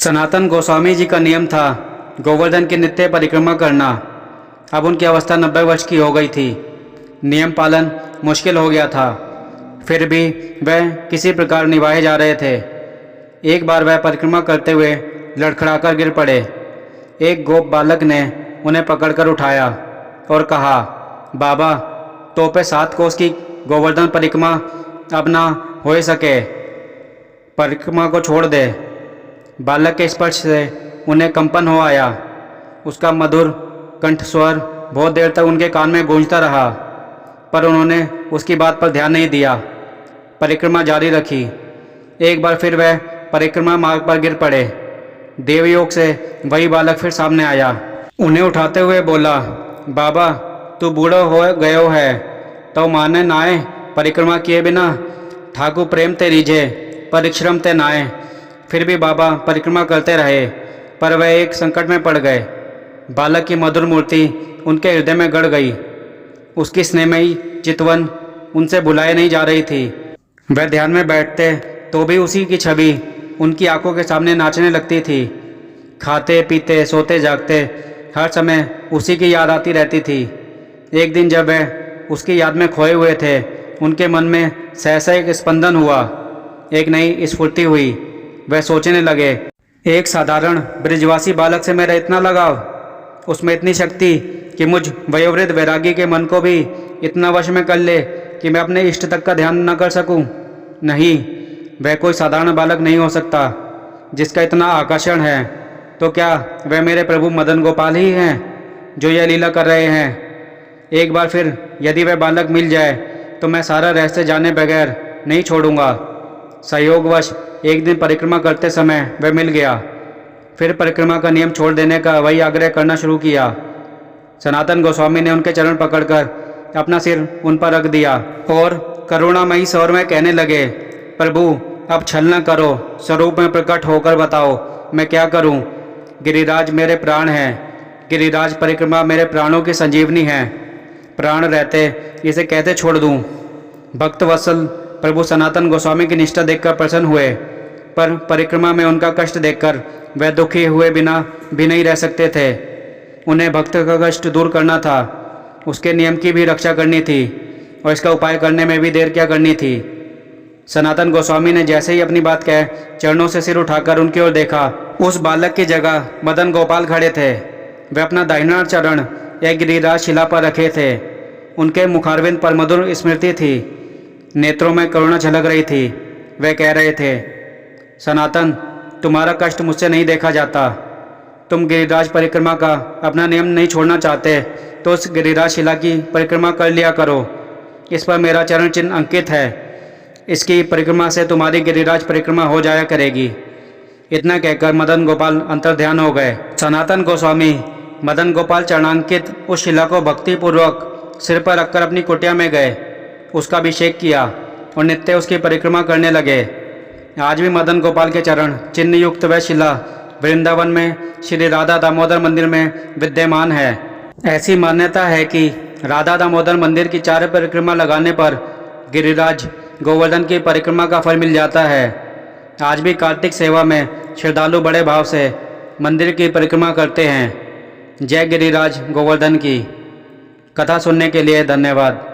सनातन गोस्वामी जी का नियम था गोवर्धन की नित्य परिक्रमा करना। अब उनकी अवस्था 90 वर्ष की हो गई थी। नियम पालन मुश्किल हो गया था, फिर भी वह किसी प्रकार निभाए जा रहे थे। एक बार वह परिक्रमा करते हुए लड़खड़ाकर गिर पड़े। एक गोप बालक ने उन्हें पकड़कर उठाया और कहा, बाबा, तो पे 7 कोस की गोवर्धन परिक्रमा अब ना हो सके, परिक्रमा को छोड़ दे। बालक के स्पर्श से उन्हें कंपन हो आया। उसका मधुर कंठस्वर बहुत देर तक उनके कान में गूंजता रहा, पर उन्होंने उसकी बात पर ध्यान नहीं दिया। परिक्रमा जारी रखी। एक बार फिर वह परिक्रमा मार्ग पर गिर पड़े। देवयोग से वही बालक फिर सामने आया। उन्हें उठाते हुए बोला, बाबा, तू बूढ़ो हो गयो है, तो माने नाए परिक्रमा किए बिना ठाकुर प्रेम ते रीझे परिश्रम ते नाए। फिर भी बाबा परिक्रमा करते रहे, पर वह एक संकट में पड़ गए। बालक की मधुर मूर्ति उनके हृदय में गड़ गई। उसकी स्नेहमयी चितवन उनसे भुलाई नहीं जा रही थी। वह ध्यान में बैठते तो भी उसी की छवि उनकी आंखों के सामने नाचने लगती थी। खाते पीते सोते जागते हर समय उसी की याद आती रहती थी। एक दिन जब वह उसकी याद में खोए हुए थे, उनके मन में सहसा एक स्पंदन हुआ, एक नई स्फूर्ति हुई। वह सोचने लगे, एक साधारण ब्रिजवासी बालक से मेरा इतना लगाव, उसमें इतनी शक्ति कि मुझ वयोवृद्ध वैरागी के मन को भी इतना वश में कर ले कि मैं अपने इष्ट तक का ध्यान न कर सकूं। नहीं, वह कोई साधारण बालक नहीं हो सकता जिसका इतना आकर्षण है। तो क्या वह मेरे प्रभु मदन गोपाल ही हैं जो यह लीला कर रहे हैं? एक बार फिर यदि वह बालक मिल जाए तो मैं सारा रहस्य जाने बगैर नहीं छोड़ूंगा। संयोगवश एक दिन परिक्रमा करते समय वह मिल गया। फिर परिक्रमा का नियम छोड़ देने का वही आग्रह करना शुरू किया। सनातन गोस्वामी ने उनके चरण पकड़कर अपना सिर उन पर रख दिया और करुणामयी स्वर में कहने लगे, प्रभु, अब छल न करो, स्वरूप में प्रकट होकर बताओ मैं क्या करूं? गिरिराज मेरे प्राण हैं। गिरिराज परिक्रमा मेरे प्राणों की संजीवनी है। प्राण रहते इसे कैसे छोड़ दूं? भक्त वत्सल प्रभु सनातन गोस्वामी की निष्ठा देखकर प्रसन्न हुए, पर परिक्रमा में उनका कष्ट देखकर वह दुखी हुए बिना भी नहीं रह सकते थे। उन्हें भक्त का कष्ट दूर करना था, उसके नियम की भी रक्षा करनी थी और इसका उपाय करने में भी देर क्या करनी थी। सनातन गोस्वामी ने जैसे ही अपनी बात कह चरणों से सिर उठाकर उनकी ओर देखा, उस बालक की जगह मदन गोपाल खड़े थे। वे अपना दाहिना चरण एक गिरिराज शिला पर रखे थे। उनके मुखारविंद पर मधुर स्मृति थी, नेत्रों में करुणा झलक रही थी। वे कह रहे थे, सनातन, तुम्हारा कष्ट मुझसे नहीं देखा जाता। तुम गिरिराज परिक्रमा का अपना नियम नहीं छोड़ना चाहते तो उस गिरिराज शिला की परिक्रमा कर लिया करो। इस पर मेरा चरण चिन्ह अंकित है। इसकी परिक्रमा से तुम्हारी गिरिराज परिक्रमा हो जाया करेगी। इतना कहकर मदन गोपाल अंतर्ध्यान हो गए। सनातन गोस्वामी मदन गोपाल चरणांकित उस शिला को भक्तिपूर्वक सिर पर रखकर अपनी कुटिया में गए, उसका अभिषेक किया और नित्य उसकी परिक्रमा करने लगे। आज भी मदन गोपाल के चरण चिन्ह युक्त वह शिला वृंदावन में श्री राधा दामोदर मंदिर में विद्यमान है। ऐसी मान्यता है कि राधा दामोदर मंदिर की 4 परिक्रमा लगाने पर गिरिराज गोवर्धन की परिक्रमा का फल मिल जाता है। आज भी कार्तिक सेवा में श्रद्धालु बड़े भाव से मंदिर की परिक्रमा करते हैं। जय गिरिराज गोवर्धन की। कथा सुनने के लिए धन्यवाद।